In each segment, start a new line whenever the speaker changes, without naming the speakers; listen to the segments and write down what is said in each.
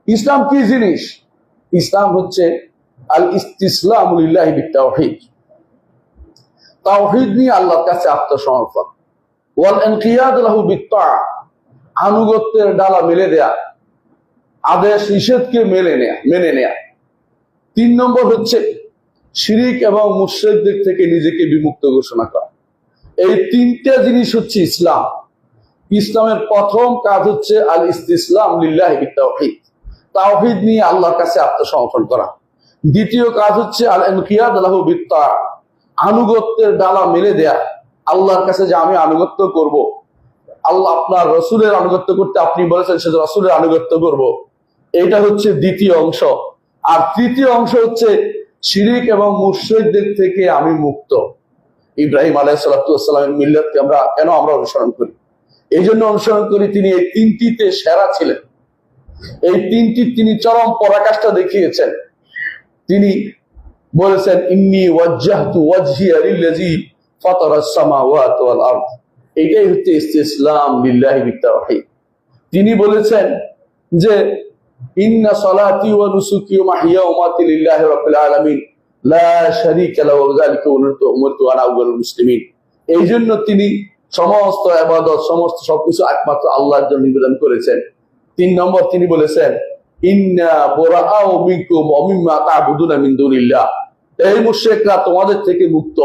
ইসলাম কি জিনিস? ইসলাম হচ্ছে আল ইস্তিসলামু লিল্লাহি বিত্তাওহীদ, তাওহীদ নিয়ে আল্লাহর কাছে আত্মসমর্পণ, ওয়াল ইনকিয়াদ লাহু বিত্তাআ, আনুগত্যের ডালা মেলে দেয়া, আদেশ নিষেধকে মেনে নেয়া। 3 নম্বর হচ্ছে শিরিক এবং মুশরিকদের থেকে নিজেকে বিমুক্ত ঘোষণা করা। এই 3টে জিনিস হচ্ছে ইসলাম। ইসলামের প্রথম কাজ হচ্ছে আল ইস্তিসলাম লিল্লাহি বিত্তাওহীদ, তাওহীদ নিয়ে আল্লাহর কাছে আত্মসমর্পণ করা। দ্বিতীয় কাজ হচ্ছে আল ইনকিয়াদ লাহু বিত্তাআ, আনুগত্যের ডালা মেলে দেয়া, আল্লাহর কাছে যে আমি আনুগত্য করব, আল্লাহ আপনার রসুলের আনুগত্য করতে আপনি বলেছেন সে রসুলের আনুগত্য করব, এইটা হচ্ছে দ্বিতীয় অংশ। আর তৃতীয় অংশ হচ্ছে শিরিক এবং মুশরিকদের থেকে আমি মুক্ত। ইব্রাহিম আলাইহিস সালাতু ওয়াস সালামের মিল্লাতকে কেন আমরা অনুসরণ করি? এই জন্য অনুসরণ করি, তিনি এই 3টিতে সেরা ছিলেন। এই 3টি তিনি চরম পরাকাষ্ঠা দেখিয়েছেন। তিনি বলেছেন ইন্নী ওয়াজ্জাহতু ওয়াজহিয়া লিল্লাযী ফাতারাস সামাওয়াতি ওয়াল আরদ, এটাই হচ্ছে ইসতিসলাম লিল্লাহি বিত্তাওহীদ। তিনি বলেছেন যে ইন্না সালাতি ওয়া নুসুকি ওয়া মাহইয়া ওয়া মামাতি লিল্লাহি রাব্বিল আলামিন লা শারীকা লাহু ওয়া যালিকা উমিরতু আনা আউয়ালুল মুসলিমিন। এই জন্য তিনি সমস্ত ইবাদত, সমস্ত সবকিছু একমাত্র আল্লাহর জন্য নিবেদন করেছেন। 3 নম্বর তিনি বলেছেন ইন্না বুরাআউ মিনকুম ওয়া মিম্মা তা'বুদুনা মিন দুনিল্লাহ, এই মুশরিকরা তোমাদের থেকে মুক্ত,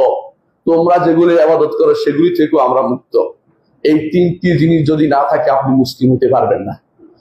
তোমরা যেগুলো ইবাদত করো সেগুলি থেকেও আমরা মুক্ত। এই 3টি জিনিস যদি না থাকে আপনি মুসলিম হতে পারবেন না।